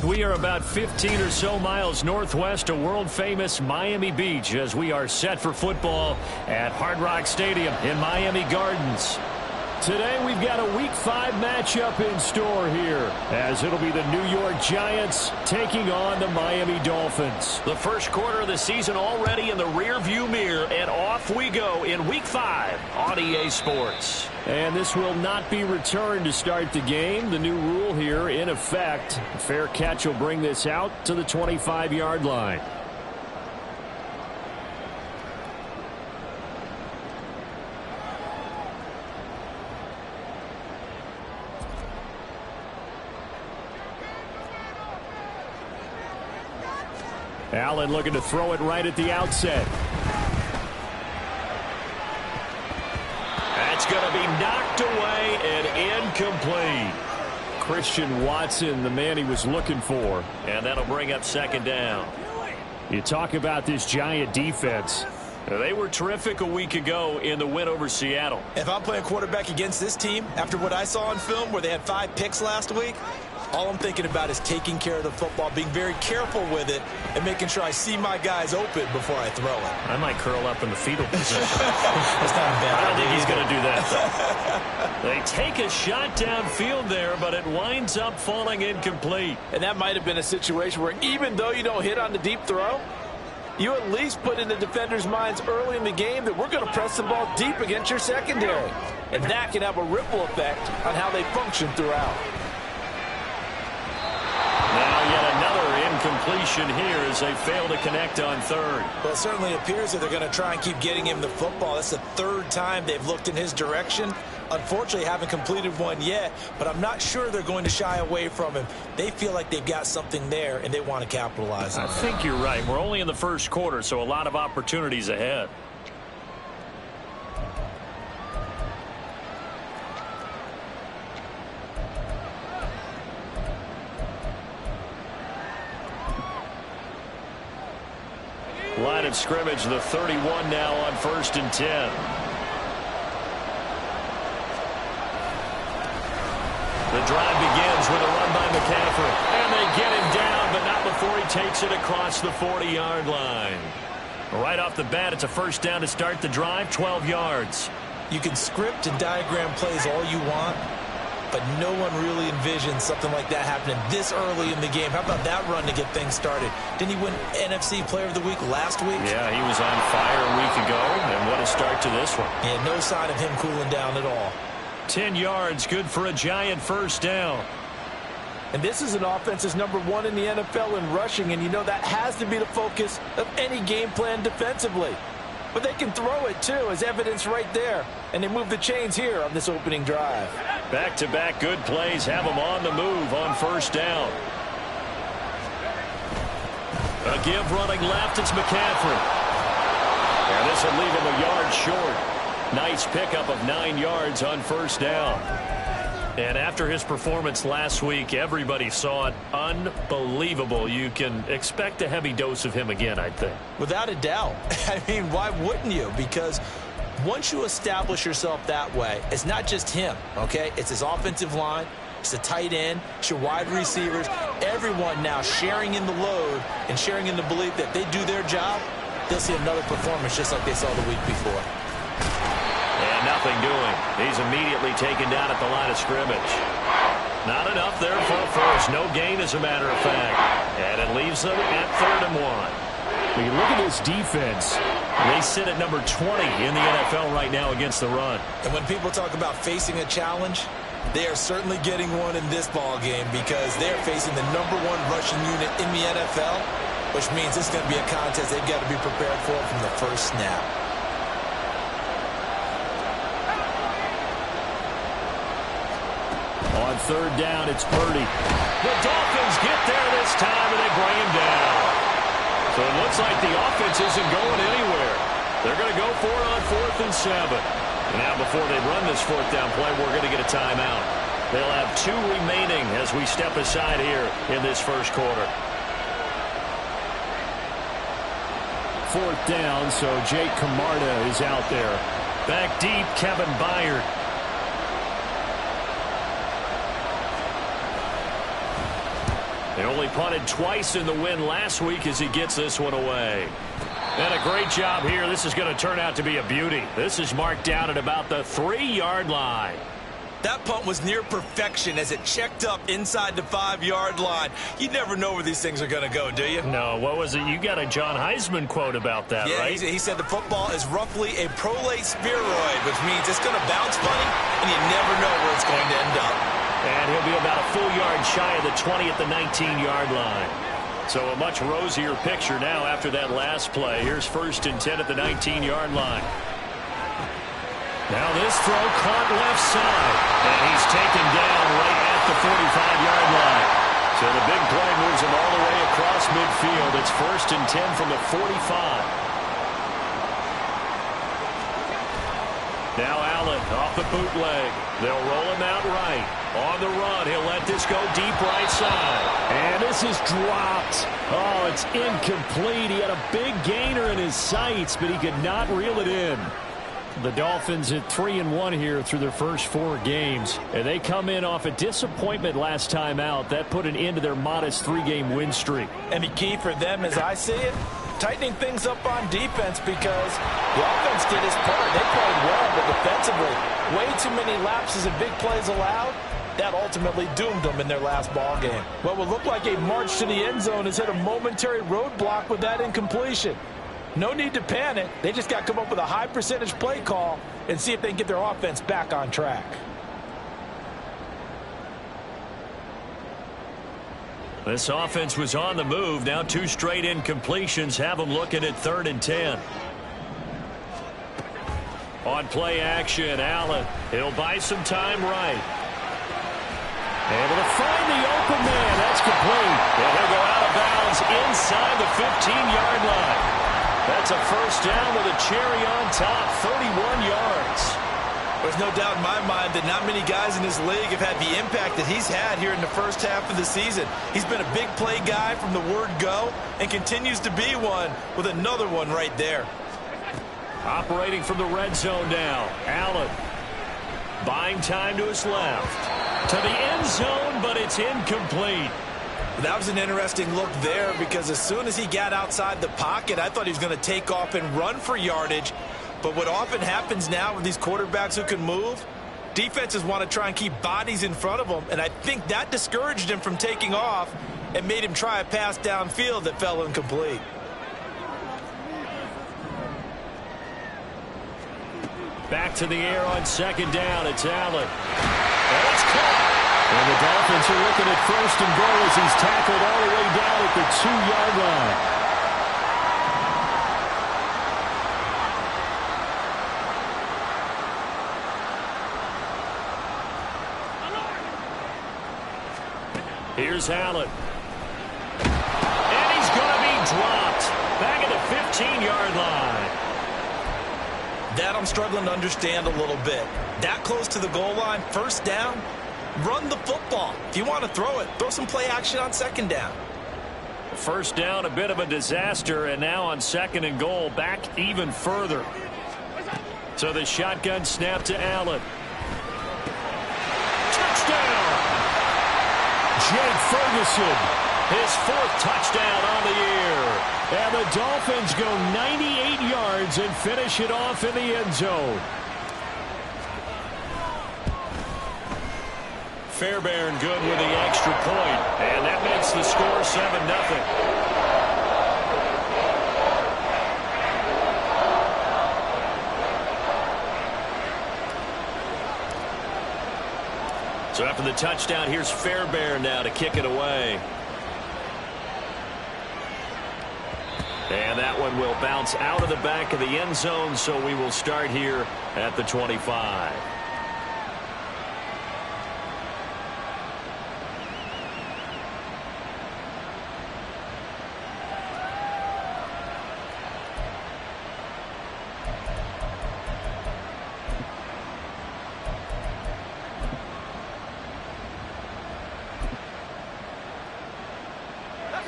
We are about 15 or so miles northwest of world-famous Miami Beach as we are set for football at Hard Rock Stadium in Miami Gardens. Today we've got a Week 5 matchup in store here, as it'll be the New York Giants taking on the Miami Dolphins. The first quarter of the season already in the rearview mirror, and off we go in Week 5 on EA Sports. And this will not be returned to start the game. The new rule here in effect. A fair catch will bring this out to the 25-yard line. Allen looking to throw it right at the outset. That's going to be knocked away and incomplete. Christian Watson, the man he was looking for. And that'll bring up second down. You talk about this Giant defense. They were terrific a week ago in the win over Seattle. If I'm playing quarterback against this team, after what I saw on film where they had 5 picks last week, all I'm thinking about is taking care of the football, being very careful with it, and making sure I see my guys open before I throw it. I might curl up in the fetal position. That's not bad. I don't think he's going to do that, though. They take a shot downfield there, but it winds up falling incomplete. And that might have been a situation where even though you don't hit on the deep throw, you at least put in the defenders' minds early in the game that we're going to press the ball deep against your secondary. And that can have a ripple effect on how they function throughout. Now yet another incompletion here as they fail to connect on third. Well, it certainly appears that they're going to try and keep getting him the football. That's the 3rd time they've looked in his direction. Unfortunately, haven't completed one yet, but I'm not sure they're going to shy away from him. They feel like they've got something there, and they want to capitalize on it. I think you're right. We're only in the first quarter, so a lot of opportunities ahead. Line of scrimmage, the 31 now on 1st and 10. The drive begins with a run by McCaffrey. And they get him down, but not before he takes it across the 40-yard line. Right off the bat, it's a first down to start the drive, 12 yards. You can script and diagram plays all you want, but no one really envisions something like that happening this early in the game. How about that run to get things started? Didn't he win NFC Player of the Week last week? Yeah, he was on fire a week ago, and what a start to this one. Yeah, no sign of him cooling down at all. 10 yards, good for a Giant first down. And this is an offense that's #1 in the NFL in rushing, and you know that has to be the focus of any game plan defensively. But they can throw it, too, as evidence right there. And they move the chains here on this opening drive. Back-to-back good plays have them on the move on first down. A give running left, it's McCaffrey. And this will leave him a yard short. Nice pickup of 9 yards on first down. And after his performance last week, everybody saw it. Unbelievable. You can expect a heavy dose of him again, I think. Without a doubt. I mean, why wouldn't you? Because once you establish yourself that way, it's not just him, okay? It's his offensive line. It's the tight end. It's your wide receivers. Everyone now sharing in the load and sharing in the belief that they do their job, they'll see another performance just like they saw the week before. And nothing doing. He's immediately taken down at the line of scrimmage. Not enough there for a first. No gain, as a matter of fact. And it leaves them at 3rd and 1. When you look at this defense, they sit at number 20 in the NFL right now against the run. And when people talk about facing a challenge, they are certainly getting one in this ball game because they're facing the #1 rushing unit in the NFL, which means it's going to be a contest they've got to be prepared for from the first snap. On 3rd down, it's Purdy. The Dolphins get there this time, and they bring him down. So it looks like the offense isn't going anywhere. They're going to go for it on 4th and 7. Now, before they run this 4th down play, we're going to get a timeout. They'll have 2 remaining as we step aside here in this first quarter. 4th down, so Jake Camarda is out there. Back deep, Kevin Byard. They only punted twice in the win last week as he gets this one away. And a great job here. This is going to turn out to be a beauty. This is marked down at about the 3-yard line. That punt was near perfection as it checked up inside the 5-yard line. You never know where these things are going to go, do you? No, what was it? You got a John Heisman quote about that, yeah, right? He said the football is roughly a prolate spheroid, which means it's going to bounce funny, and you never know where it's going to end up. And he'll be about a full yard shy of the 20 at the 19-yard line. So a much rosier picture now after that last play. Here's 1st and 10 at the 19-yard line. Now this throw caught left side, and he's taken down right at the 45-yard line. So the big play moves him all the way across midfield. It's 1st and 10 from the 45. Now Allen off the bootleg. They'll roll him out right. On the run, he'll let this go deep right side. And this is dropped. Oh, it's incomplete. He had a big gainer in his sights, but he could not reel it in. The Dolphins at 3-1 here through their first 4 games. And they come in off a disappointment last time out. That put an end to their modest 3-game win streak. And the key for them, as I see it, tightening things up on defense, because the offense did its part. They played well, but defensively, way too many lapses and big plays allowed. That ultimately doomed them in their last ball game. What would look like a march to the end zone has hit a momentary roadblock with that incompletion. No need to panic. They just got to come up with a high percentage play call and see if they can get their offense back on track. This offense was on the move. Now 2 straight incompletions have them looking at 3rd and 10. On play action, Allen. He'll buy some time right. Able to find the open man. That's complete. And he'll go out of bounds inside the 15-yard line. That's a 1st down with a cherry on top, 31 yards. There's no doubt in my mind that not many guys in this league have had the impact that he's had here in the first half of the season. He's been a big play guy from the word go and continues to be one with another one right there. Operating from the red zone now. Allen buying time to his left. To the end zone, but it's incomplete. That was an interesting look there, because as soon as he got outside the pocket, I thought he was going to take off and run for yardage. But what often happens now with these quarterbacks who can move, defenses want to try and keep bodies in front of them, and I think that discouraged him from taking off and made him try a pass downfield that fell incomplete. Back to the air on 2nd down. It's Allen. And it's caught. And the Dolphins are looking at 1st and goal as he's tackled all the way down at the 2-yard line. Here's Allen. And he's going to be dropped. Back at the 15-yard line. That I'm struggling to understand a little bit. That close to the goal line, 1st down, run the football. If you want to throw it, throw some play action on 2nd down. 1st down, a bit of a disaster, and now on 2nd and goal, back even further. So the shotgun snap to Allen. Touchdown! Jake Ferguson, his 4th touchdown on the year. And the Dolphins go 98 yards and finish it off in the end zone. Fairbairn good with the extra point, and that makes the score 7-0. So after the touchdown, here's Fairbairn now to kick it away. And that one will bounce out of the back of the end zone, so we will start here at the 25.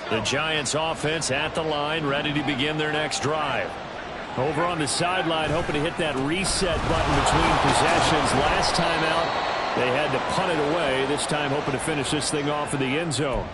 The Giants offense at the line, ready to begin their next drive. Over on the sideline, hoping to hit that reset button between possessions. Last time out, they had to punt it away. This time hoping to finish this thing off in the end zone.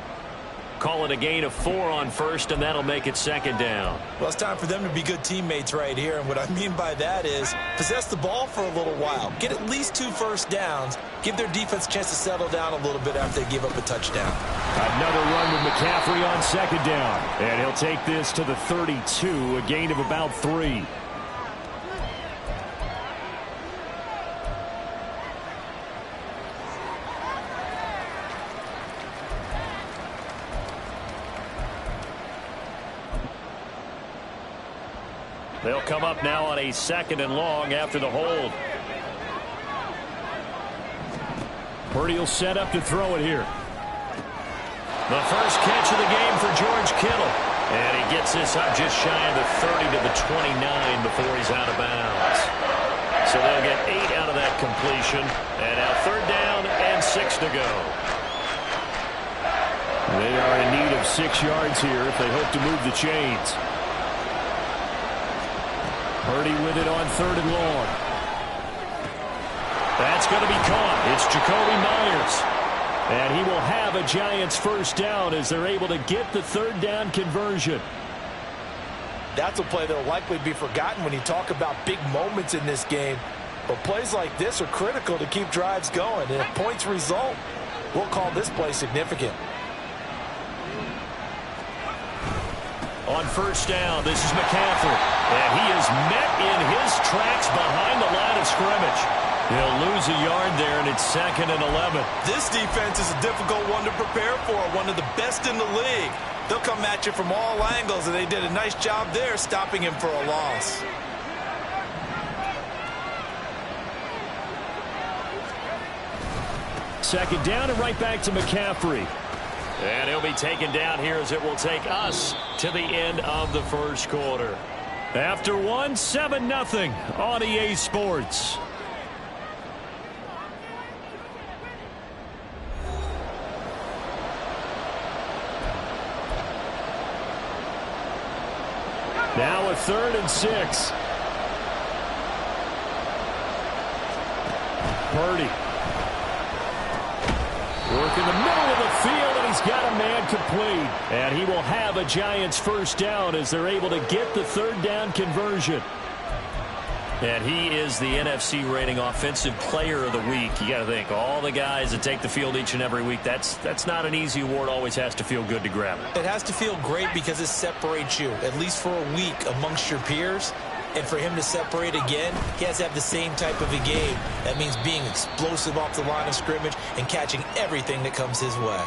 Call it a gain of 4 on first, and that'll make it second down. Well, it's time for them to be good teammates right here, and what I mean by that is possess the ball for a little while. Get at least 2 first downs. Give their defense a chance to settle down a little bit after they give up a touchdown. Another run with McCaffrey on second down. And he'll take this to the 32, a gain of about 3. They'll come up now on a 2nd and long after the hold. Purdy will set up to throw it here. The first catch of the game for George Kittle. And he gets this up just shy of the 30 to the 29 before he's out of bounds. So they'll get 8 out of that completion. And now 3rd down and 6 to go. They are in need of 6 yards here if they hope to move the chains. Purdy with it on 3rd and long. That's going to be caught. It's Jacoby Myers. And he will have a Giants first down as they're able to get the 3rd down conversion. That's a play that will likely be forgotten when you talk about big moments in this game. But plays like this are critical to keep drives going. And if points result, we'll call this play significant. On first down, this is McCaffrey. And he is met in his tracks behind the line of scrimmage. He'll lose a yard there, and it's 2nd and 11. This defense is a difficult one to prepare for, one of the best in the league. They'll come at you from all angles, and they did a nice job there stopping him for a loss. Second down and right back to McCaffrey. And he'll be taken down here as it will take us to the end of the first quarter. After 1, 7-0 on EA Sports. Now a 3rd and 6. Purdy. Work in the middle of the field, and he's got a man complete. And he will have a Giants first down as they're able to get the 3rd down conversion. And he is the NFC rating offensive player of the week. You got to think, all the guys that take the field each and every week, that's not an easy award. Always has to feel good to grab it. It has to feel great because it separates you, at least for a week, amongst your peers. And for him to separate again, he has to have the same type of a game. That means being explosive off the line of scrimmage and catching everything that comes his way.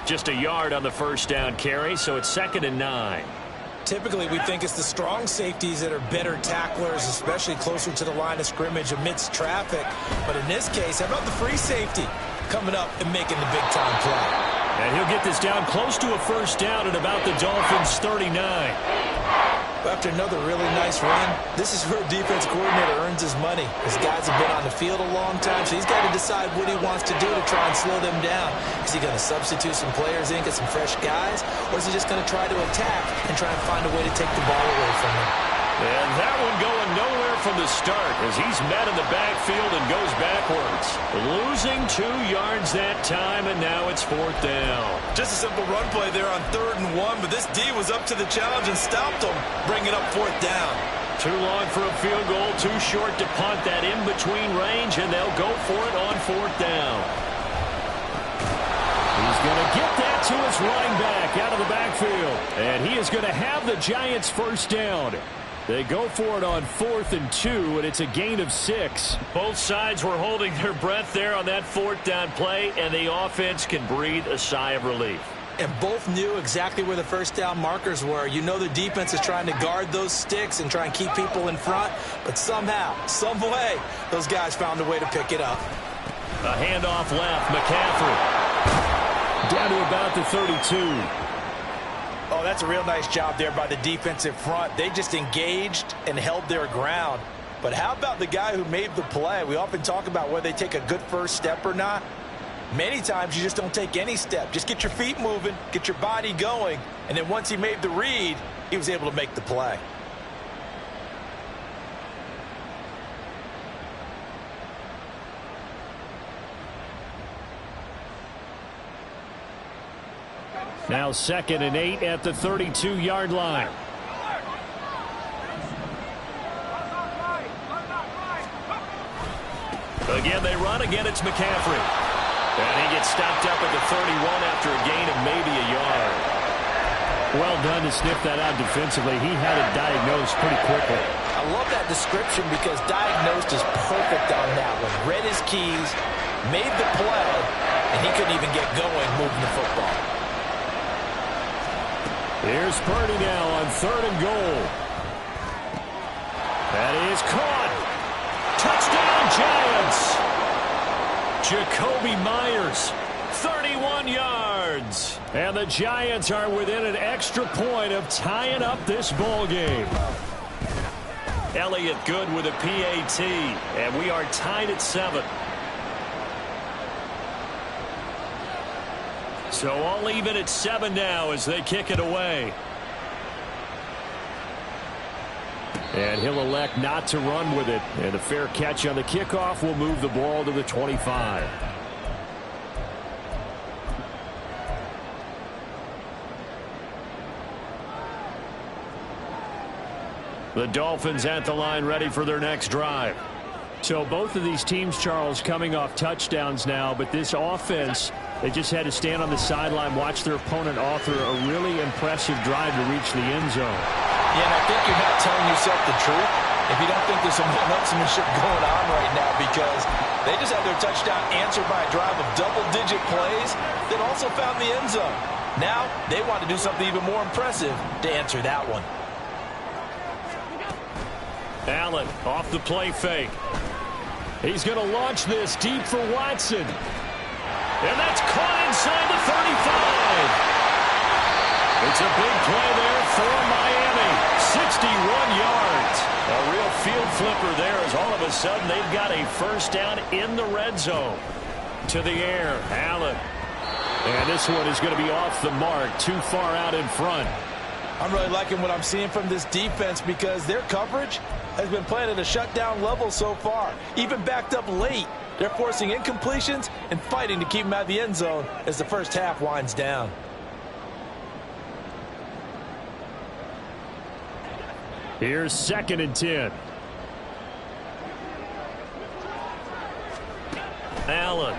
Just a yard on the first down carry, so it's 2nd and 9. Typically, we think it's the strong safeties that are better tacklers, especially closer to the line of scrimmage amidst traffic. But in this case, how about the free safety coming up and making the big-time play? And he'll get this down close to a first down at about the Dolphins' 39. After another really nice run, this is where a defense coordinator earns his money. His guys have been on the field a long time, so he's got to decide what he wants to do to try and slow them down. Is he going to substitute some players in, get some fresh guys, or is he just going to try to attack and try and find a way to take the ball away from them? And that one going nowhere from the start as he's met in the backfield and goes backwards. Losing 2 yards that time, and now it's 4th down. Just a simple run play there on 3rd and 1, but this D was up to the challenge and stopped him, bringing up 4th down. Too long for a field goal, too short to punt that in-between range, and they'll go for it on 4th down. He's going to get that to his running back out of the backfield, and he is going to have the Giants first down. They go for it on 4th and 2, and it's a gain of 6. Both sides were holding their breath there on that 4th down play, and the offense can breathe a sigh of relief. And both knew exactly where the first down markers were. You know the defense is trying to guard those sticks and try and keep people in front, but somehow, some way, those guys found a way to pick it up. A handoff left, McCaffrey. Down to about the 32. Oh, that's a real nice job there by the defensive front. They just engaged and held their ground. But how about the guy who made the play? We often talk about whether they take a good first step or not. Many times you just don't take any step. Just get your feet moving, get your body going, and then once he made the read, he was able to make the play. Now 2nd and 8 at the 32-yard line. Again, they run. Again, it's McCaffrey. And he gets stopped up at the 31 after a gain of maybe a yard. Well done to sniff that out defensively. He had it diagnosed pretty quickly. I love that description because diagnosed is perfect on that one. Read his keys, made the play, and he couldn't even get going moving the football. Here's Purdy now on 3rd and goal. That is caught. Touchdown, Giants! Jakobi Meyers, 31 yards. And the Giants are within an extra point of tying up this ball game. Elliott good with a PAT, and we are tied at 7. So all even at 7 now as they kick it away. And he'll elect not to run with it. And a fair catch on the kickoff will move the ball to the 25. The Dolphins at the line ready for their next drive. So both of these teams, Charles, coming off touchdowns now, but this offense, they just had to stand on the sideline, watch their opponent author a really impressive drive to reach the end zone. Yeah, and I think you're not telling yourself the truth if you don't think there's some one-upsmanship going on right now, because they just had their touchdown answered by a drive of double-digit plays that also found the end zone. Now they want to do something even more impressive to answer that one. Allen off the play fake. He's going to launch this deep for Watson. And that's caught inside the 35. It's a big play there for Miami. 61 yards. A real field flipper there as all of a sudden they've got a first down in the red zone. To the air, Allen. And this one is going to be off the mark, too far out in front. I'm really liking what I'm seeing from this defense because their coverage has been playing at a shutdown level so far. Even backed up late, they're forcing incompletions and fighting to keep them out of the end zone as the first half winds down. Here's 2nd and 10. Allen.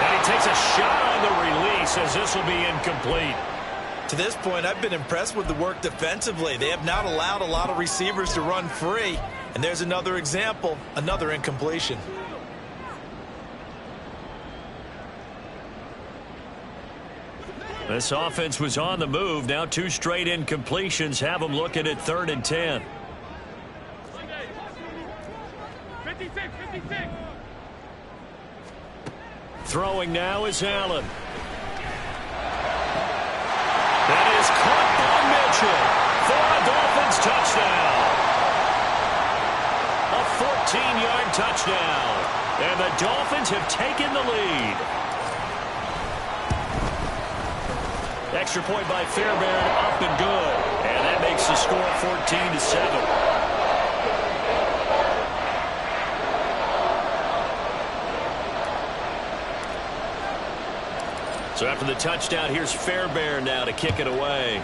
And he takes a shot on the release as this will be incomplete. To this point, I've been impressed with the work defensively. They have not allowed a lot of receivers to run free. And there's another example, another incompletion. This offense was on the move. Now 2 straight incompletions have them looking at 3rd and 10. 56. Throwing now is Allen. That is caught by Mitchell for a Dolphins touchdown. A 14-yard touchdown. And the Dolphins have taken the lead. Extra point by Fairbairn, up and good. And that makes the score 14-7. So after the touchdown, here's Fairbairn now to kick it away.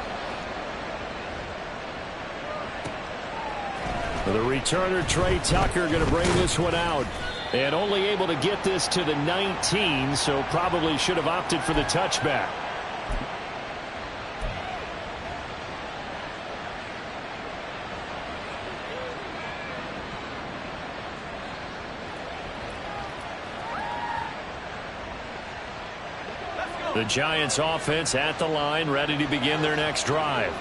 The returner, Trey Tucker, going to bring this one out. And only able to get this to the 19, so probably should have opted for the touchback. The Giants offense at the line, ready to begin their next drive.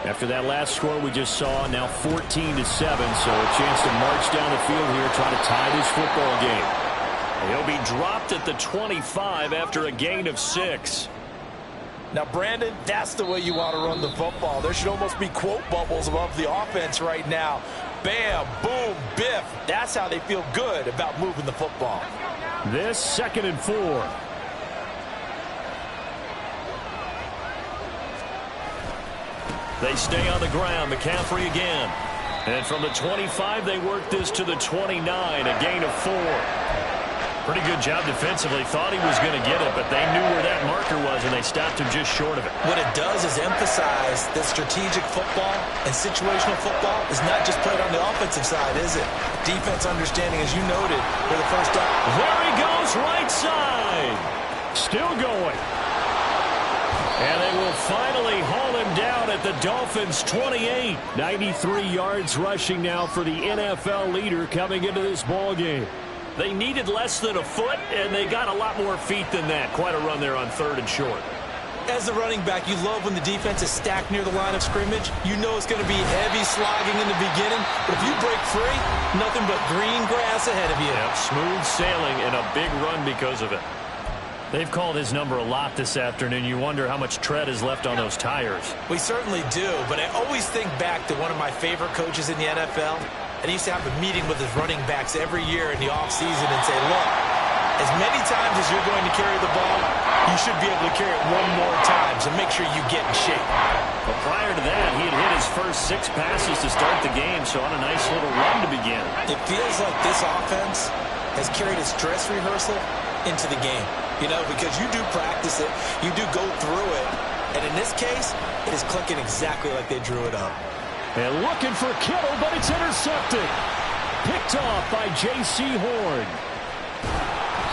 After that last score we just saw, now 14-7, so a chance to march down the field here, try to tie this football game. He'll be dropped at the 25 after a gain of 6. Now, Brandon, that's the way you want to run the football. There should almost be quote bubbles above the offense right now. Bam, boom, biff. That's how they feel good about moving the football. This 2nd and 4. They stay on the ground. McCaffrey again. And from the 25, they work this to the 29, a gain of 4. Pretty good job defensively. Thought he was going to get it, but they knew where that marker was, and they stopped him just short of it. What it does is emphasize that strategic football and situational football is not just played on the offensive side, is it? Defense understanding, as you noted, for the first down. There he goes, right side. Still going. And they will finally haul him down at the Dolphins' 28. 93 yards rushing now for the NFL leader coming into this ball game. They needed less than a foot, and they got a lot more feet than that. Quite a run there on 3rd and short. As a running back, you love when the defense is stacked near the line of scrimmage. You know it's going to be heavy slogging in the beginning, but if you break free, nothing but green grass ahead of you. Yep, smooth sailing and a big run because of it. They've called his number a lot this afternoon. You wonder how much tread is left on those tires. We certainly do, but I always think back to one of my favorite coaches in the NFL, and he used to have a meeting with his running backs every year in the offseason and say, look, as many times as you're going to carry the ball, you should be able to carry it one more time, so make sure you get in shape. But prior to that, he had hit his first 6 passes to start the game, so on a nice little run to begin. It feels like this offense has carried its dress rehearsal into the game, you know, because you do practice it, you do go through it, and in this case, it is clicking exactly like they drew it up. And looking for Kittle, but it's intercepted. Picked off by J.C. Horn.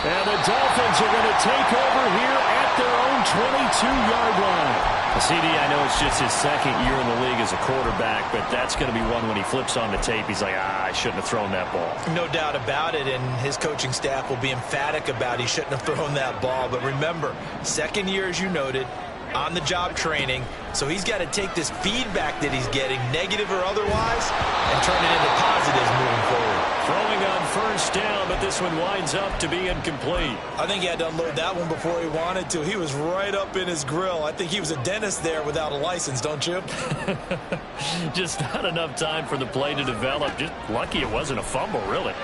And the Dolphins are going to take over here at their own 22-yard line. CD, I know it's just his 2nd year in the league as a quarterback, but that's going to be one when he flips on the tape. He's like, I shouldn't have thrown that ball. No doubt about it, and his coaching staff will be emphatic about he shouldn't have thrown that ball. But remember, 2nd year, as you noted, on-the-job training, so he's got to take this feedback that he's getting, negative or otherwise, and turn it into positives moving forward. Throwing on 1st down, but this one winds up to be incomplete. I think he had to unload that one before he wanted to. He was right up in his grill. I think he was a dentist there without a license, don't you? Just not enough time for the play to develop. Just lucky it wasn't a fumble, really.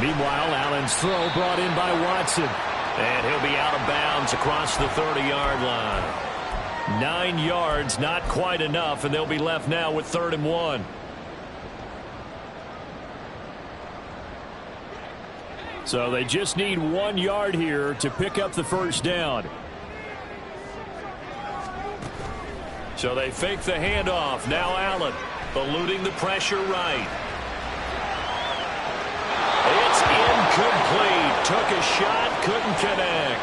Meanwhile, Allen's throw brought in by Watson. And he'll be out of bounds across the 30-yard line. 9 yards, not quite enough, and they'll be left now with 3rd and 1. So they just need 1 yard here to pick up the 1st down. So they fake the handoff. Now Allen eluding the pressure right. It's incomplete. Took a shot, couldn't connect.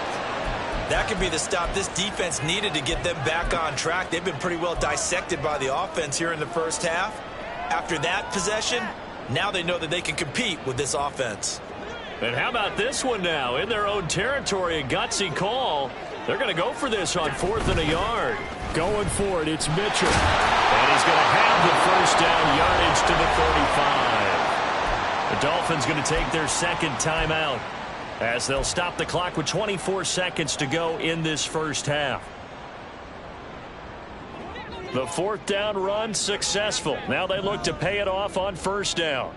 That could be the stop this defense needed to get them back on track. They've been pretty well dissected by the offense here in the first half. After that possession, now they know that they can compete with this offense. And how about this one now? In their own territory, a gutsy call. They're going to go for this on 4th and a yard. Going for it, it's Mitchell. And he's going to have the 1st down, yardage to the 35. The Dolphins going to take their 2nd timeout as they'll stop the clock with 24 seconds to go in this 1st half. The 4th down run successful. Now they look to pay it off on 1st down.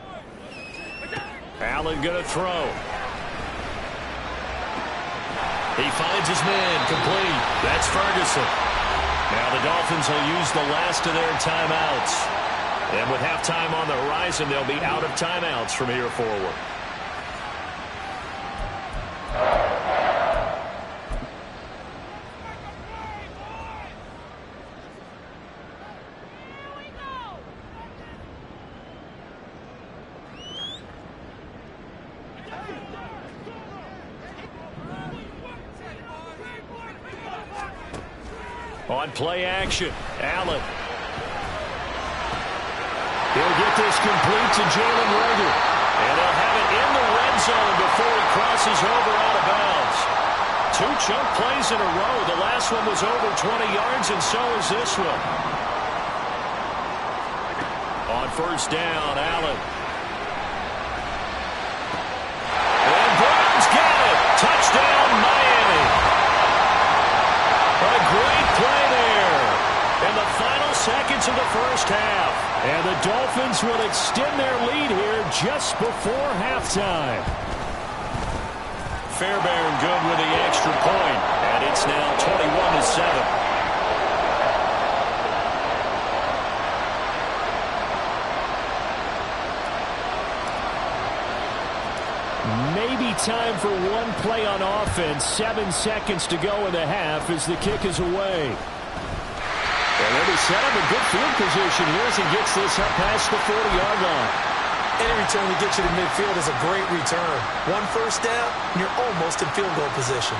Allen going to throw. He finds his man complete. That's Ferguson. Now the Dolphins will use the last of their timeouts. And with halftime on the horizon, they'll be out of timeouts from here forward. On play action, Allen. He'll get this complete to Jalen Reagor. And they'll have it in the red zone before he crosses over out of bounds. 2 chunk plays in a row. The last one was over 20 yards, and so is this one. On 1st down, Allen. And Browns got it. Touchdown, Miami. A great play there in the final seconds of the 1st half. And the Dolphins will extend their lead here just before halftime. Fairbairn good with the extra point, and it's now 21-7. Maybe time for one play on offense. 7 seconds to go in the half as the kick is away. And they'll be set up in good field position here as he gets this up past the 40-yard line. Any return that gets you to midfield is a great return. One first down, and you're almost in field goal position.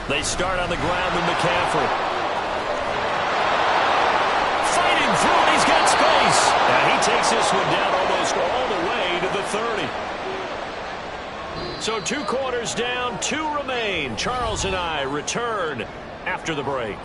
They start on the ground with McCaffrey. Fighting through it, he's got space. And he takes this one down almost all the way to the 30. So 2 quarters down, 2 remain. Charles and I return after the break.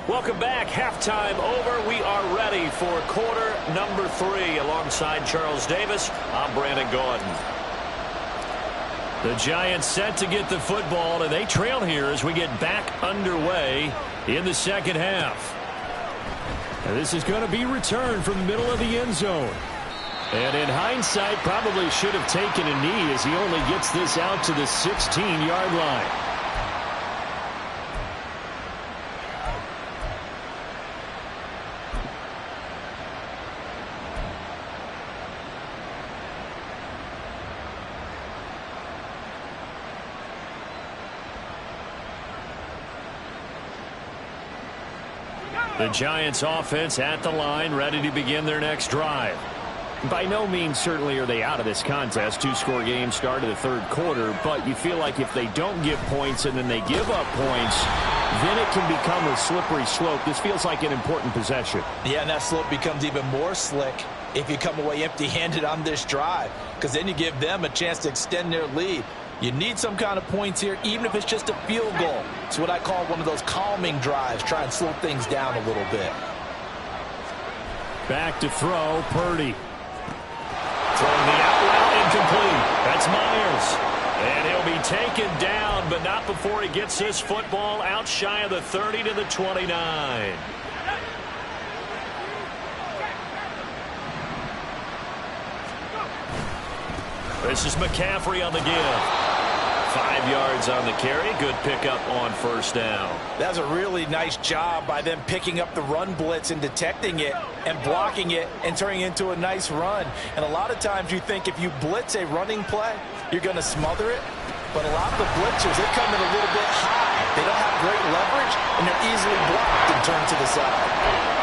Welcome back. Halftime over. We are ready for quarter number 3. Alongside Charles Davis, I'm Brandon Gaudin. The Giants set to get the football, and they trail here as we get back underway in the second half. And this is going to be returned from the middle of the end zone. And in hindsight, probably should have taken a knee as he only gets this out to the 16-yard line. The Giants offense at the line, ready to begin their next drive. By no means certainly are they out of this contest. 2-score game start of the third quarter, but you feel like if they don't give points and then they give up points, then it can become a slippery slope. This feels like an important possession. Yeah, and that slope becomes even more slick if you come away empty-handed on this drive, because then you give them a chance to extend their lead. You need some kind of points here, even if it's just a field goal. It's what I call one of those calming drives. Try and slow things down a little bit. Back to throw, Purdy. Throwing the out route incomplete. That's Myers. And he'll be taken down, but not before he gets this football out shy of the 30 to the 29. This is McCaffrey on the give. 5 yards on the carry. Good pickup on first down. That's a really nice job by them picking up the run blitz and detecting it and blocking it and turning it into a nice run. And a lot of times you think if you blitz a running play, you're going to smother it. But a lot of the blitzers, they come in a little bit high. They don't have great leverage, and they're easily blocked and turned to the side.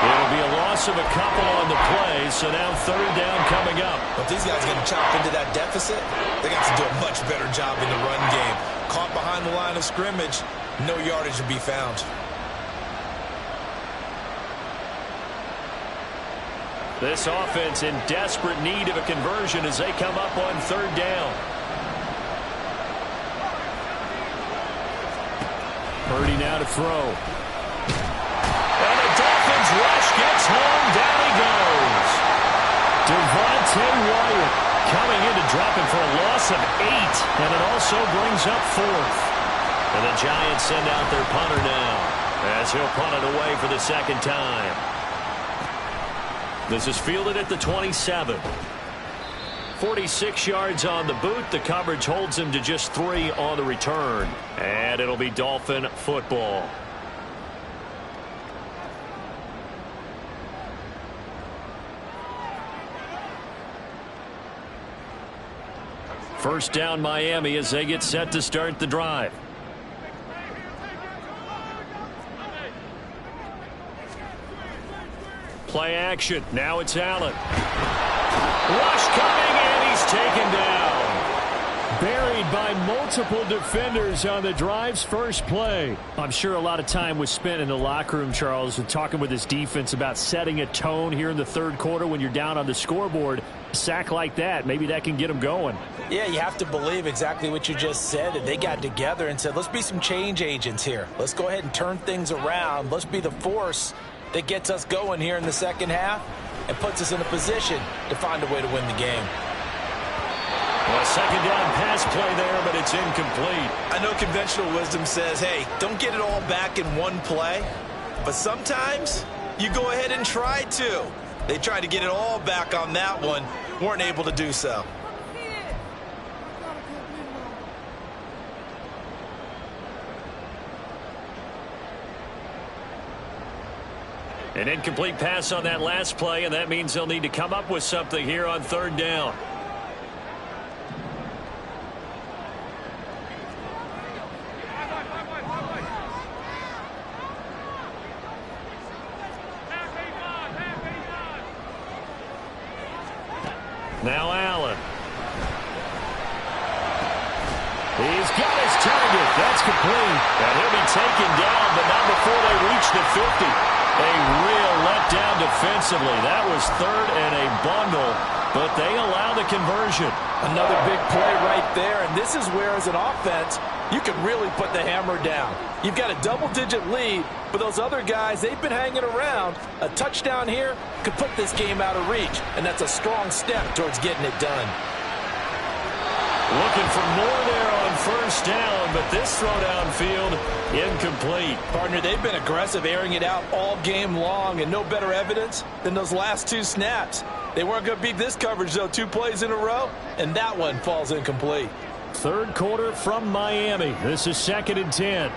It'll be a loss of a couple on the play, so now third down coming up. But these guys going to chop into that deficit, they got to do a much better job in the run game. Caught behind the line of scrimmage, no yardage to be found. This offense in desperate need of a conversion as they come up on third down. Purdy now to throw. And the Dolphins rush gets home. Down he goes. Devontae Wyatt coming in to drop him for a loss of 8. And it also brings up 4th. And the Giants send out their punter now as he'll punt it away for the second time. This is fielded at the 27. 46 yards on the boot. The coverage holds him to just 3 on the return. And it'll be Dolphin football. First down Miami as they get set to start the drive. Play action. Now it's Allen. Rush coming, and he's taken down. Buried by multiple defenders on the drive's first play. I'm sure a lot of time was spent in the locker room, Charles, and talking with his defense about setting a tone here in the third quarter when you're down on the scoreboard. A sack like that, maybe that can get them going. Yeah, you have to believe exactly what you just said. And they got together and said, let's be some change agents here. Let's go ahead and turn things around. Let's be the force that gets us going here in the second half and puts us in a position to find a way to win the game. Well, a second down pass play there, but it's incomplete. I know conventional wisdom says, hey, don't get it all back in one play. But sometimes you go ahead and try to. They tried to get it all back on that one. Weren't able to do so. An incomplete pass on that last play, and that means they'll need to come up with something here on third down. Now Allen. He's got his target. That's complete. And he'll be taken down, but not before they reach the 50. A real letdown defensively. That was third and a bundle, but they allow the conversion. Another big play right there, and this is where, as an offense, you can really put the hammer down. You've got a double-digit lead, but those other guys, they've been hanging around. A touchdown here could put this game out of reach, and that's a strong step towards getting it done. Looking for more there on first down, but this throw downfield incomplete. Partner, they've been aggressive, airing it out all game long, and no better evidence than those last two snaps. They weren't going to beat this coverage, though, 2 plays in a row, and that one falls incomplete. Third quarter from Miami. This is 2nd and 10.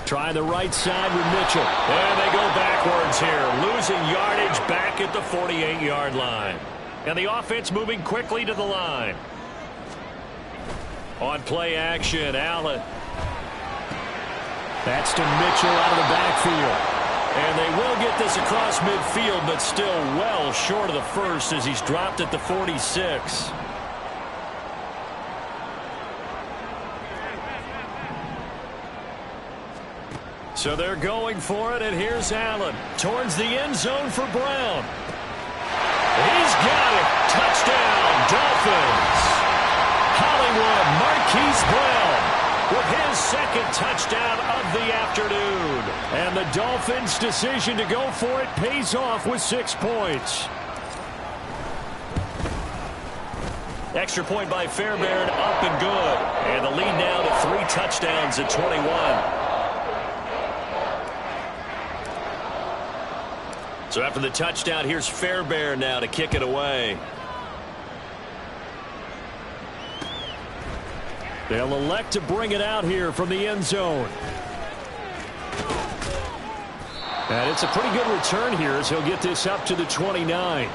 Try the right side with Mitchell. And they go backwards here, losing yardage back at the 48-yard line. And the offense moving quickly to the line. On play action, Allen. That's to Mitchell out of the backfield. And they will get this across midfield, but still well short of the first as he's dropped at the 46. So they're going for it, and here's Allen towards the end zone for Brown. He's got it. Touchdown, Dolphins. Hollywood Marquise Brown with his 2nd touchdown of the afternoon. And the Dolphins' decision to go for it pays off with 6 points. Extra point by Fairbairn, up and good. And the lead now to 3 touchdowns at 21. So after the touchdown, here's Fairbairn now to kick it away. They'll elect to bring it out here from the end zone. And it's a pretty good return here as he'll get this up to the 29.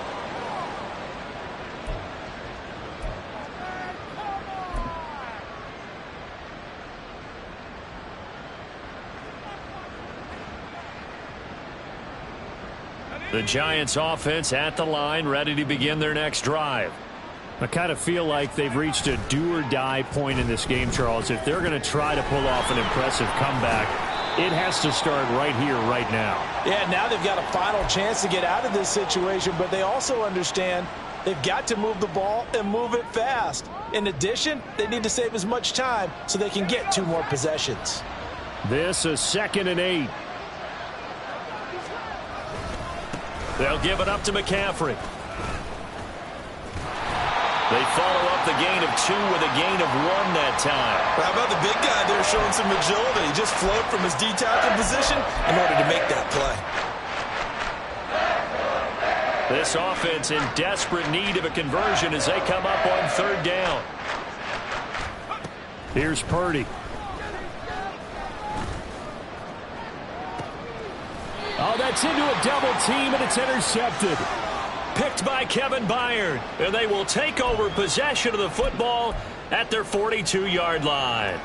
The Giants offense at the line, ready to begin their next drive. I kind of feel like they've reached a do-or-die point in this game, Charles. If they're going to try to pull off an impressive comeback, it has to start right here, right now. Yeah, now they've got a final chance to get out of this situation, but they also understand they've got to move the ball and move it fast. In addition, they need to save as much time so they can get 2 more possessions. This is 2nd and 8. They'll give it up to McCaffrey. They follow up the gain of 2 with a gain of 1 that time. How about the big guy there showing some agility? He just flowed from his D-tackle position in order to make that play. This offense in desperate need of a conversion as they come up on 3rd down. Here's Purdy. Oh, that's into a double team, and it's intercepted. Picked by Kevin Byard, and they will take over possession of the football at their 42-yard line.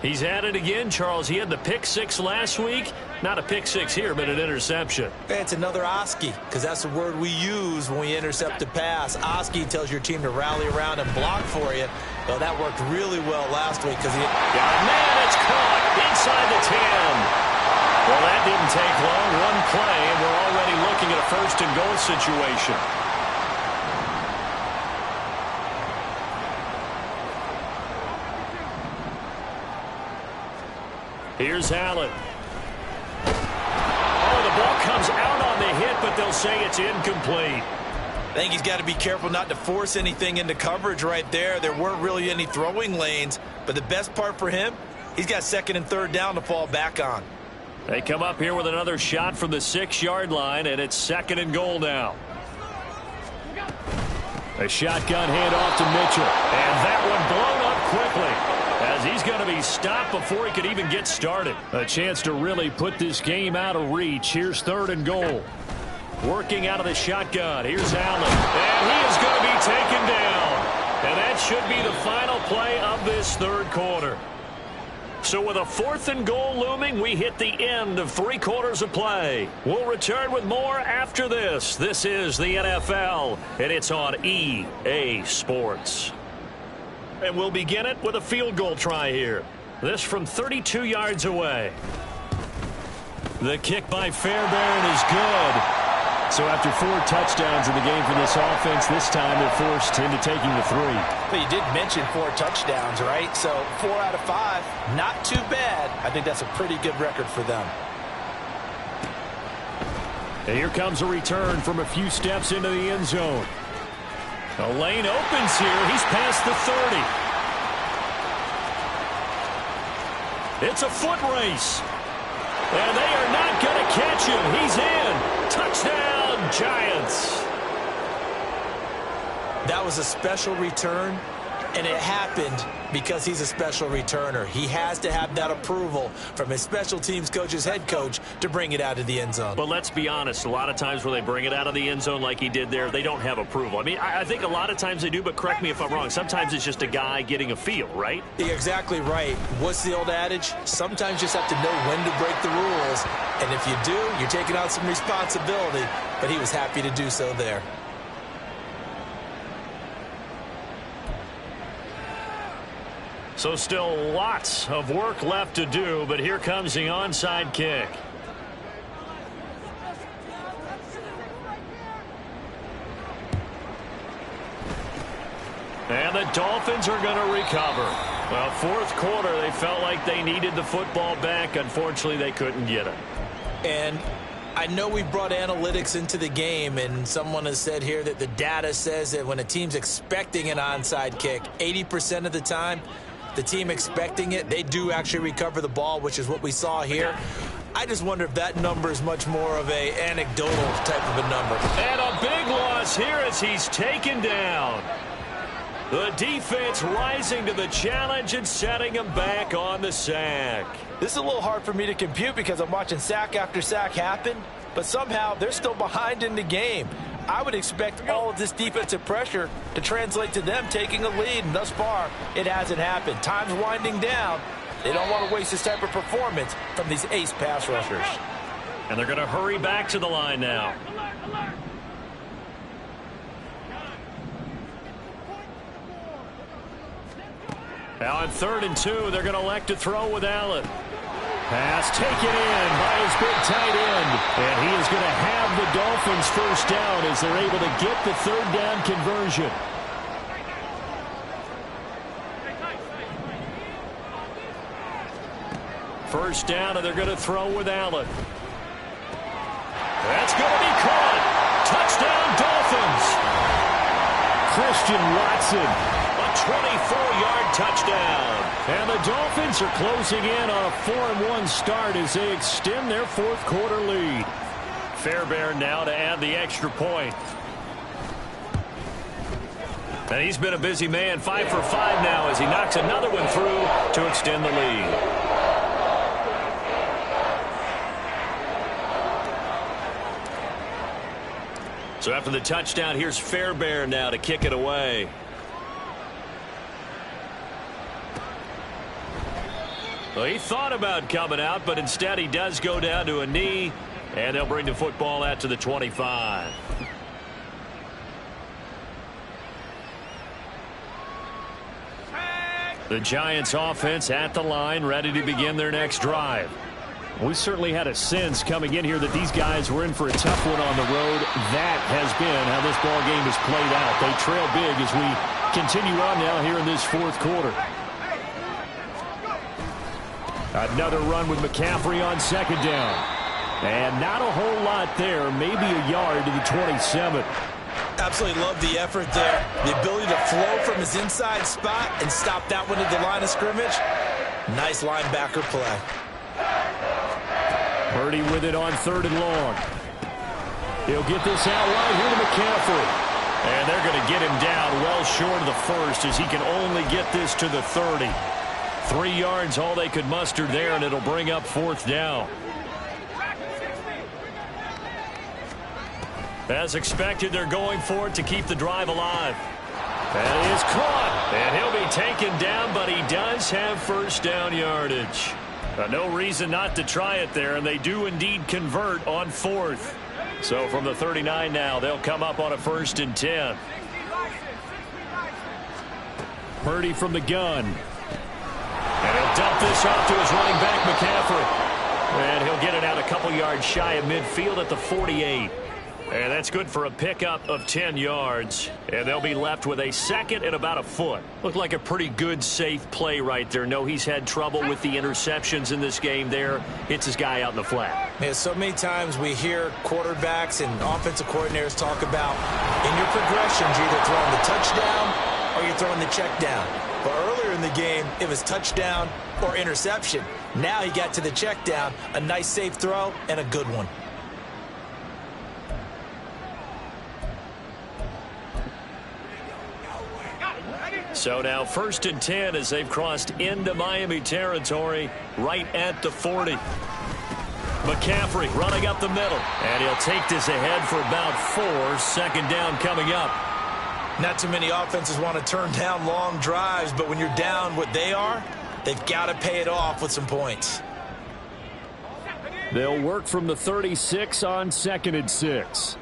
He's at it again, Charles. He had the pick 6 last week. Not a pick 6 here, but an interception. It's another Oski, because that's the word we use when we intercept a pass. Oski tells your team to rally around and block for you. Well, that worked really well last week because he... Man, it's caught inside the 10. Well, that didn't take long. 1 play, and we're already looking at a 1st and goal situation. Here's Allen. Oh, the ball comes out on the hit, but they'll say it's incomplete. I think he's got to be careful not to force anything into coverage right there. There weren't really any throwing lanes, but the best part for him, he's got second and third down to fall back on. They come up here with another shot from the 6-yard line, and it's second and goal now. A shotgun handoff to Mitchell, and that one blown up quickly as he's going to be stopped before he could even get started. A chance to really put this game out of reach. Here's third and goal. Working out of the shotgun. Here's Allen. And he is going to be taken down. And that should be the final play of this third quarter. So with a 4th and goal looming, we hit the end of 3 quarters of play. We'll return with more after this. This is the NFL, and it's on EA Sports. And we'll begin it with a field goal try here. This from 32 yards away. The kick by Fairbairn is good. So after 4 touchdowns in the game for this offense, this time they're forced into taking the 3. But you did mention 4 touchdowns, right? So 4 out of 5, not too bad. I think that's a pretty good record for them. And here comes a return from a few steps into the end zone. The lane opens here. He's past the 30. It's a foot race. And they are not going to catch him. He's in. Touchdown, Giants. That was a special return, and it happened because he's a special returner. He has to have that approval from his special teams coach's head coach to bring it out of the end zone. But let's be honest, a lot of times when they bring it out of the end zone like he did there, they don't have approval. I mean, I think a lot of times they do, but correct me if I'm wrong. Sometimes it's just a guy getting a feel, right? You're exactly right. What's the old adage? Sometimes you just have to know when to break the rules. And if you do, you're taking on some responsibility. But he was happy to do so there. So still lots of work left to do, but here comes the onside kick. And the Dolphins are going to recover. Well, 4th quarter, they felt like they needed the football back. Unfortunately, they couldn't get it. And I know we brought analytics into the game, and someone has said here that the data says that when a team's expecting an onside kick, 80% of the time, the team expecting it, they do actually recover the ball, which is what we saw here. I just wonder if that number is much more of a anecdotal type of a number. And a big loss here as he's taken down. The defense rising to the challenge and setting him back on the sack. This is a little hard for me to compute because I'm watching sack after sack happen, but somehow they're still behind in the game. I would expect all of this defensive pressure to translate to them taking a lead, and thus far, it hasn't happened. Time's winding down. They don't want to waste this type of performance from these ace pass rushers. And they're going to hurry back to the line now. Now on 3rd and 2, they're going to elect to throw with Allen. Pass taken in by his big tight end. And he is going to have the Dolphins first down as they're able to get the 3rd down conversion. First down, and they're going to throw with Allen. That's going to be caught. Touchdown, Dolphins. Christian Watson. A 24-yard touchdown. And the Dolphins are closing in on a 4-1 start as they extend their 4th quarter lead. Fairbairn now to add the extra point. And he's been a busy man, 5 for 5 now as he knocks another one through to extend the lead. So after the touchdown, here's Fairbairn now to kick it away. Well, he thought about coming out, but instead he does go down to a knee, and they'll bring the football out to the 25. The Giants offense at the line, ready to begin their next drive. We certainly had a sense coming in here that these guys were in for a tough one on the road. That has been how this ball game has played out. They trail big as we continue on now here in this 4th quarter. Another run with McCaffrey on 2nd down. And not a whole lot there, maybe a yard to the 27. Absolutely love the effort there. The ability to flow from his inside spot and stop that one at the line of scrimmage. Nice linebacker play. Purdy with it on 3rd and long. He'll get this out right here to McCaffrey. And they're going to get him down well short of the first as he can only get this to the 30. 3 yards, all they could muster there, and it'll bring up 4th down. As expected, they're going for it to keep the drive alive. That is caught, and he'll be taken down, but he does have 1st down yardage. No reason not to try it there, and they do indeed convert on 4th. So from the 39 now, they'll come up on a 1st and 10. Purdy from the gun. And he'll dump this off to his running back, McCaffrey. And he'll get it out a couple yards shy of midfield at the 48. And that's good for a pickup of 10 yards. And they'll be left with a 2nd and about a foot. Looked like a pretty good, safe play right there. No, he's had trouble with the interceptions in this game there. Hits his guy out in the flat. Yeah, so many times we hear quarterbacks and offensive coordinators talk about in your progressions, you're either throwing the touchdown or you're throwing the check down. But earlier in the game, it was touchdown or interception. Now he got to the check down, a nice safe throw, and a good one. So now 1st and 10 as they've crossed into Miami territory right at the 40. McCaffrey running up the middle. And he'll take this ahead for about 4. 2nd down coming up. Not too many offenses want to turn down long drives, but when you're down what they are, they've got to pay it off with some points. They'll work from the 36 on 2nd and 6.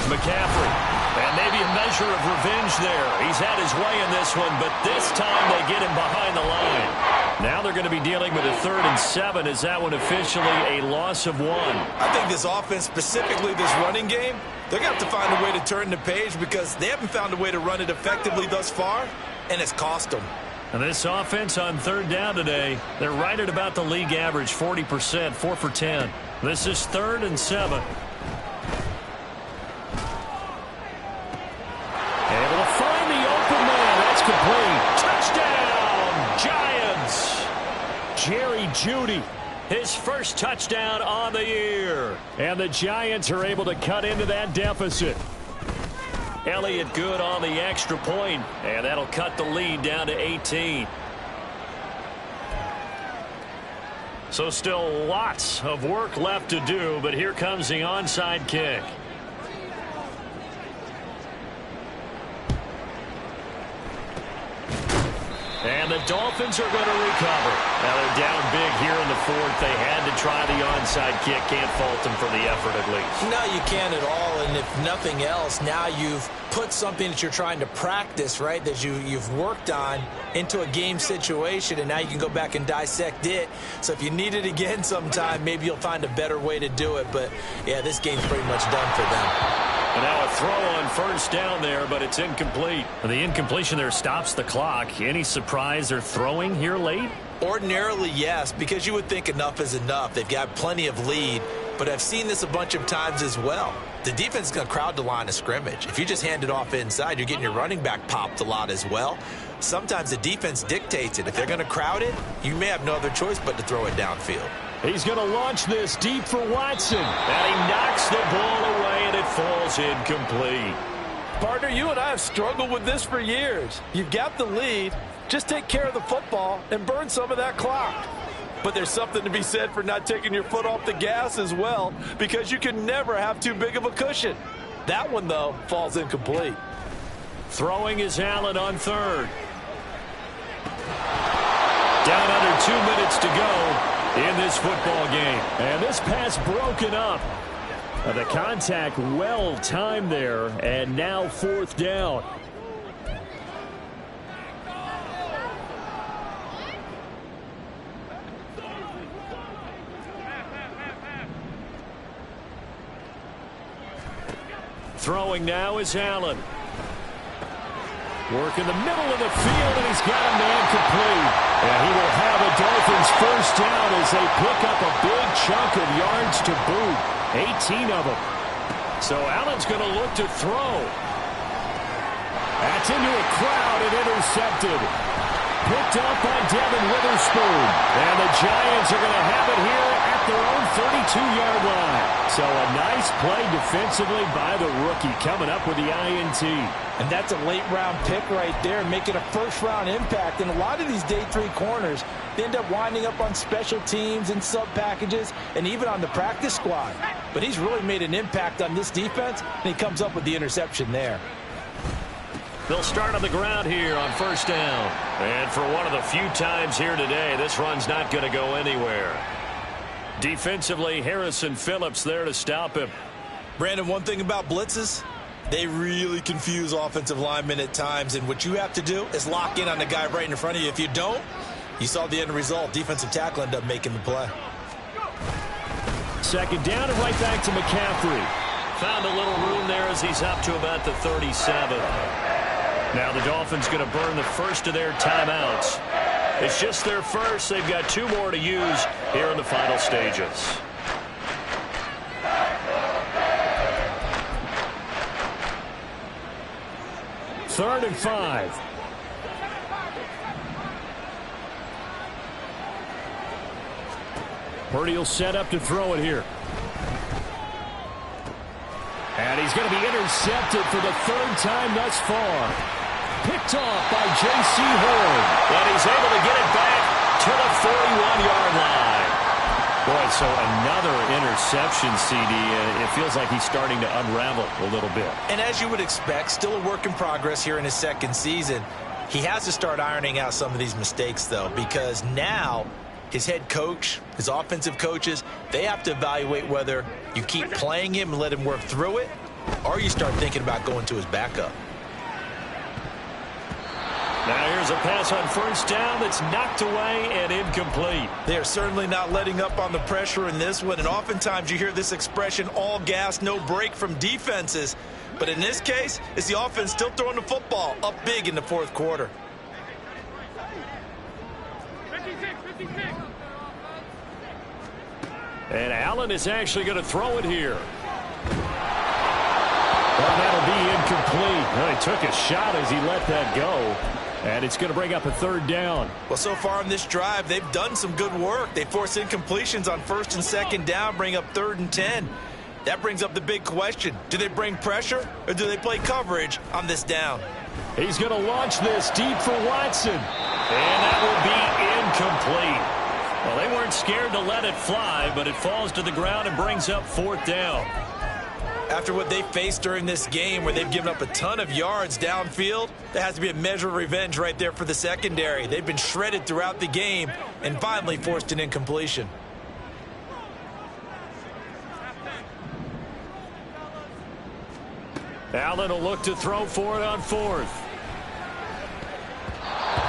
McCaffrey, and maybe a measure of revenge there. He's had his way in this one, but this time they get him behind the line. Now they're going to be dealing with a 3rd and 7. Is that one officially a loss of 1? I think this offense, specifically this running game, they're going to have to find a way to turn the page because they haven't found a way to run it effectively thus far, and it's cost them. And this offense on 3rd down today, they're right at about the league average, 40%, 4 for 10. This is 3rd and 7. Able to find the open man. That's complete. Touchdown, Giants. Jerry Jeudy, his first touchdown on the year. And the Giants are able to cut into that deficit. Elliott good on the extra point, and that'll cut the lead down to 18. So still lots of work left to do, but here comes the onside kick. And the Dolphins are going to recover. Now they're down big here in the 4th. They had to try the onside kick. Can't fault them for the effort at least. No, you can't at all. And if nothing else, now you've put something that you're trying to practice, right, that you've worked on into a game situation, and now you can go back and dissect it. So if you need it again sometime, maybe you'll find a better way to do it. But, yeah, this game's pretty much done for them. And now a throw on 1st down there, but it's incomplete. The incompletion there stops the clock. Any surprise they're throwing here late? Ordinarily, yes, because you would think enough is enough. They've got plenty of lead, but I've seen this a bunch of times as well. The defense is going to crowd the line of scrimmage. If you just hand it off inside, you're getting your running back popped a lot as well. Sometimes the defense dictates it. If they're going to crowd it, you may have no other choice but to throw it downfield. He's going to launch this deep for Watson. And he knocks the ball away, and it falls incomplete. Partner, you and I have struggled with this for years. You've got the lead. Just take care of the football and burn some of that clock. But there's something to be said for not taking your foot off the gas as well, because you can never have too big of a cushion. That one, though, falls incomplete. Throwing is Allen on 3rd. Down under 2 minutes to go in this football game. And this pass broken up. The contact well timed there, and now 4th down. Throwing now is Allen. Work in the middle of the field, and he's got a man complete. And he will have a Dolphins first down as they pick up a big chunk of yards to boot. 18 of them. So Allen's going to look to throw. That's into a crowd and intercepted. Picked up by Devin Witherspoon. And the Giants are going to have it here at their own 32-yard line. So a nice play defensively by the rookie coming up with the INT. And that's a late-round pick right there, making a first-round impact. And a lot of these day 3 corners, they end up winding up on special teams and sub-packages and even on the practice squad. But he's really made an impact on this defense, and he comes up with the interception there. They'll start on the ground here on first down. And for one of the few times here today, this run's not going to go anywhere. Defensively, Harrison Phillips there to stop him. Brandon, one thing about blitzes, they really confuse offensive linemen at times, and what you have to do is lock in on the guy right in front of you. If you don't, you saw the end result. Defensive tackle ended up making the play. Second down and right back to McCaffrey. Found a little room there as he's up to about the 37. Now the Dolphins going to burn the first of their timeouts. It's just their first. They've got 2 more to use here in the final stages. Third and 5. Purdy will set up to throw it here. And he's going to be intercepted for the 3rd time thus far. Picked off by J.C. Horn. And he's able to get it back to the 41-yard line. Boy, so another interception, CD. It feels like he's starting to unravel a little bit. And as you would expect, still a work in progress here in his 2nd season. He has to start ironing out some of these mistakes, though, because now his head coach, his offensive coaches, they have to evaluate whether you keep playing him and let him work through it, or you start thinking about going to his backup. Now here's a pass on first down that's knocked away and incomplete. They are certainly not letting up on the pressure in this one, and oftentimes you hear this expression, all gas, no break from defenses. But in this case, it's the offense still throwing the football up big in the 4th quarter. 56. And Allen is actually going to throw it here. Well, that'll be incomplete. Well, he took a shot as he let that go. And it's going to bring up a 3rd down. Well, so far in this drive, they've done some good work. They force incompletions on 1st and 2nd down, bring up 3rd and 10. That brings up the big question. Do they bring pressure or do they play coverage on this down? He's going to launch this deep for Watson. And that will be incomplete. Well, they weren't scared to let it fly, but it falls to the ground and brings up 4th down. After what they faced during this game where they've given up a ton of yards downfield, there has to be a measure of revenge right there for the secondary. They've been shredded throughout the game and finally forced an incompletion. Allen will look to throw for it on 4th.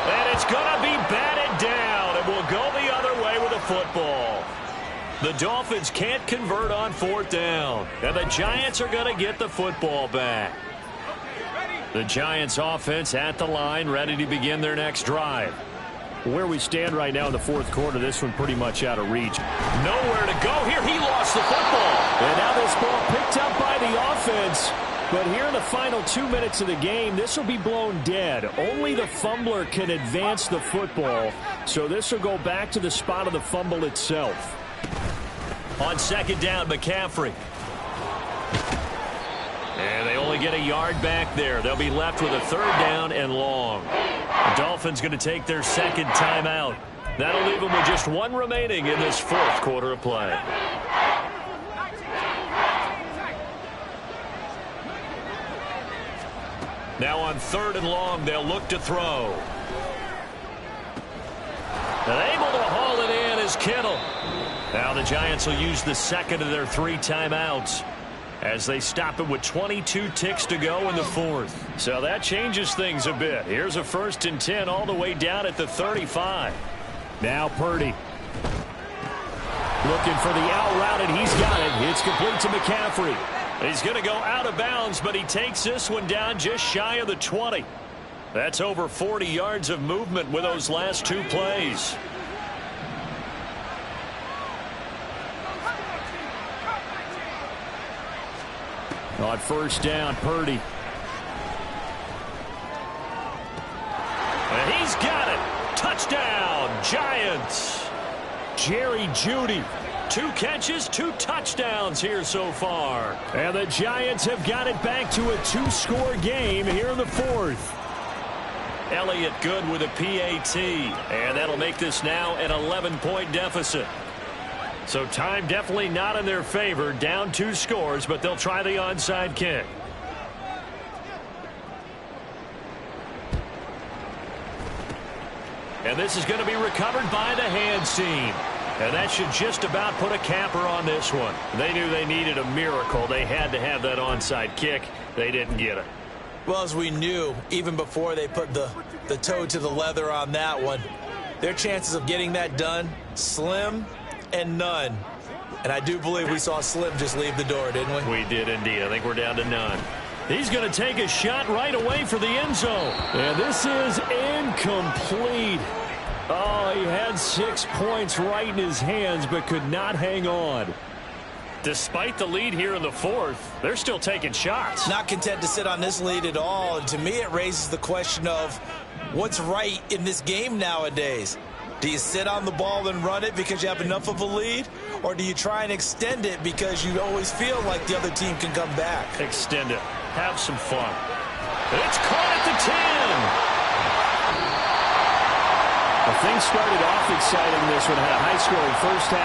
And it's going to be batted down, and will go the other way with the football. The Dolphins can't convert on 4th down, and the Giants are going to get the football back. The Giants offense at the line, ready to begin their next drive. Where we stand right now in the 4th quarter, this one pretty much out of reach. Nowhere to go here. He lost the football. And now this ball picked up by the offense. But here in the final 2 minutes of the game, this will be blown dead. Only the fumbler can advance the football. So this will go back to the spot of the fumble itself. On 2nd down, McCaffrey. And they only get a yard back there. They'll be left with a 3rd down and long. The Dolphins going to take their 2nd timeout. That'll leave them with just 1 remaining in this 4th quarter of play. Now on 3rd and long, they'll look to throw. And able to haul it in is Kittle. Now the Giants will use the 2nd of their 3 timeouts as they stop it with 22 ticks to go in the 4th. So that changes things a bit. Here's a 1st and 10 all the way down at the 35. Now Purdy. Looking for the out route, and he's got it. It's complete to McCaffrey. He's going to go out of bounds, but he takes this one down just shy of the 20. That's over 40 yards of movement with those last 2 plays. On first down, Purdy. And he's got it. Touchdown, Giants. Jerry Jeudy. 2 catches, 2 touchdowns here so far. And the Giants have got it back to a 2-score game here in the 4th. Elliott Good with a PAT. And that'll make this now an 11-point deficit. So time definitely not in their favor. Down 2 scores, but they'll try the onside kick. And this is going to be recovered by the hands team. And that should just about put a capper on this one. They knew they needed a miracle. They had to have that onside kick. They didn't get it. Well, as we knew, even before they put the toe to the leather on that one, their chances of getting that done, slim and none. And I do believe we saw Slim just leave the door, didn't we? We did indeed. I think we're down to none. He's going to take a shot right away for the end zone. And this is incomplete. Oh, he had 6 points right in his hands, but could not hang on. Despite the lead here in the 4th, they're still taking shots. Not content to sit on this lead at all. And to me, it raises the question of what's right in this game nowadays. Do you sit on the ball and run it because you have enough of a lead? Or do you try and extend it because you always feel like the other team can come back? Extend it. Have some fun. It's caught at the 10. Well, things started off exciting this one. Had a high-scoring first half.